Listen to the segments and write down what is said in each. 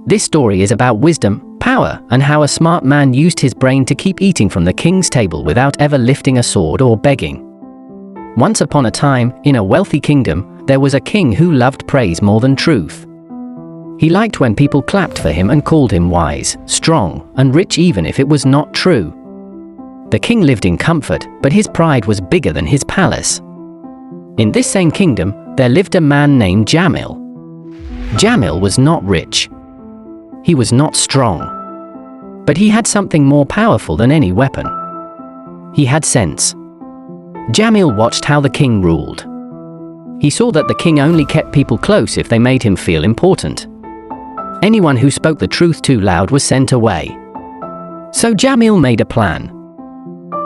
This story is about wisdom, power, and how a smart man used his brain to keep eating from the king's table without ever lifting a sword or begging. Once upon a time, in a wealthy kingdom, there was a king who loved praise more than truth. He liked when people clapped for him and called him wise, strong, and rich even if it was not true. The king lived in comfort, but his pride was bigger than his palace. In this same kingdom, there lived a man named Jamil. Jamil was not rich. He was not strong. But he had something more powerful than any weapon. He had sense. Jamil watched how the king ruled. He saw that the king only kept people close if they made him feel important. Anyone who spoke the truth too loud was sent away. So Jamil made a plan.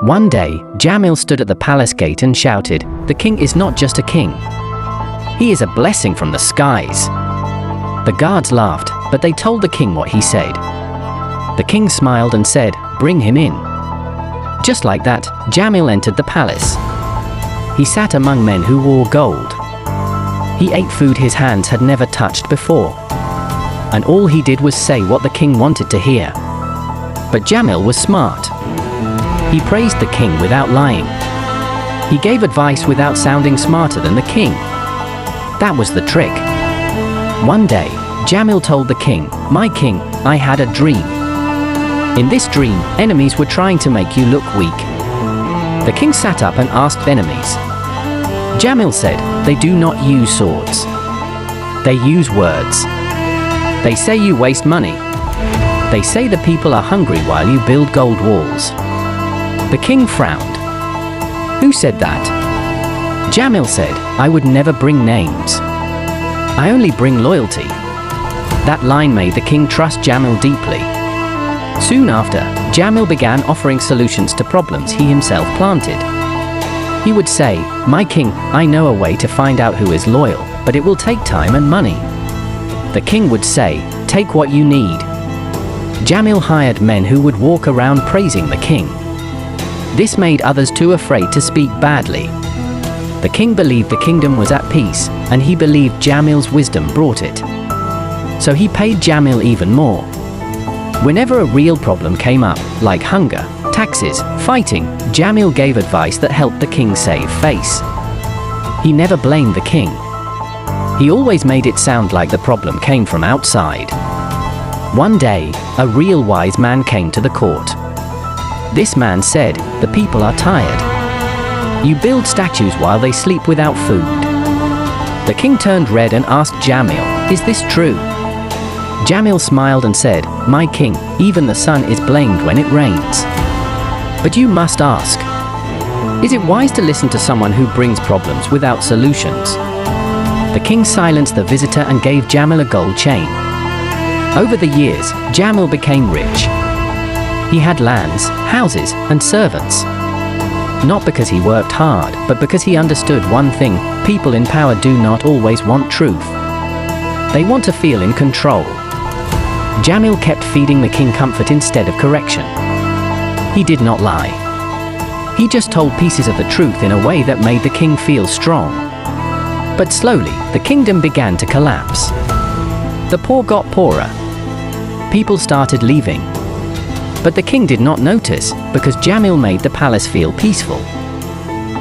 One day, Jamil stood at the palace gate and shouted, "The king is not just a king. He is a blessing from the skies." The guards laughed, but they told the king what he said. The king smiled and said, "Bring him in." Just like that, Jamil entered the palace. He sat among men who wore gold. He ate food his hands had never touched before. And all he did was say what the king wanted to hear. But Jamil was smart. He praised the king without lying. He gave advice without sounding smarter than the king. That was the trick. One day, Jamil told the king, "My king, I had a dream. In this dream, enemies were trying to make you look weak." The king sat up and asked enemies. Jamil said, "They do not use swords. They use words. They say you waste money. They say the people are hungry while you build gold walls." The king frowned. "Who said that?" Jamil said, "I would never bring names. I only bring loyalty." That line made the king trust Jamil deeply. Soon after, Jamil began offering solutions to problems he himself planted. He would say, "My king, I know a way to find out who is loyal, but it will take time and money." The king would say, "Take what you need." Jamil hired men who would walk around praising the king. This made others too afraid to speak badly. The king believed the kingdom was at peace, and he believed Jamil's wisdom brought it. So he paid Jamil even more. Whenever a real problem came up, like hunger, taxes, fighting, Jamil gave advice that helped the king save face. He never blamed the king. He always made it sound like the problem came from outside. One day, a real wise man came to the court. This man said, "The people are tired. You build statues while they sleep without food." The king turned red and asked Jamil, "Is this true?" Jamil smiled and said, "My king, even the sun is blamed when it rains. But you must ask, is it wise to listen to someone who brings problems without solutions?" The king silenced the visitor and gave Jamil a gold chain. Over the years, Jamil became rich. He had lands, houses, and servants. Not because he worked hard, but because he understood one thing: people in power do not always want truth. They want to feel in control. Jamil kept feeding the king comfort instead of correction. He did not lie. He just told pieces of the truth in a way that made the king feel strong. But slowly, the kingdom began to collapse. The poor got poorer. People started leaving. But the king did not notice, because Jamil made the palace feel peaceful.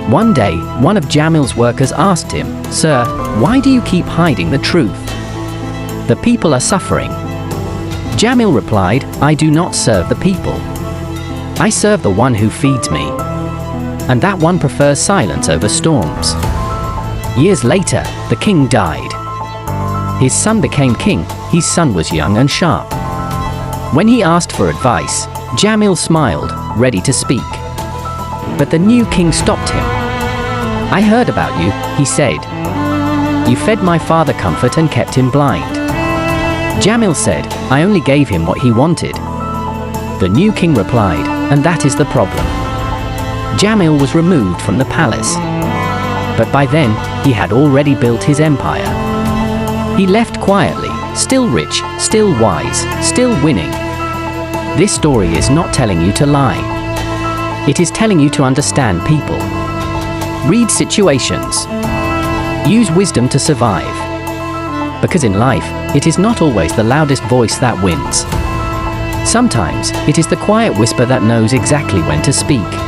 One day, one of Jamil's workers asked him, "Sir, why do you keep hiding the truth? The people are suffering." Jamil replied, "I do not serve the people. I serve the one who feeds me. And that one prefers silence over storms." Years later, the king died. His son became king. His son was young and sharp. When he asked for advice, Jamil smiled, ready to speak. But the new king stopped him. "I heard about you," he said. "You fed my father comfort and kept him blind." Jamil said, "I only gave him what he wanted." The new king replied, "And that is the problem." Jamil was removed from the palace. But by then, he had already built his empire. He left quietly, still rich, still wise, still winning. This story is not telling you to lie. It is telling you to understand people. Read situations. Use wisdom to survive. Because in life, it is not always the loudest voice that wins. Sometimes, it is the quiet whisper that knows exactly when to speak.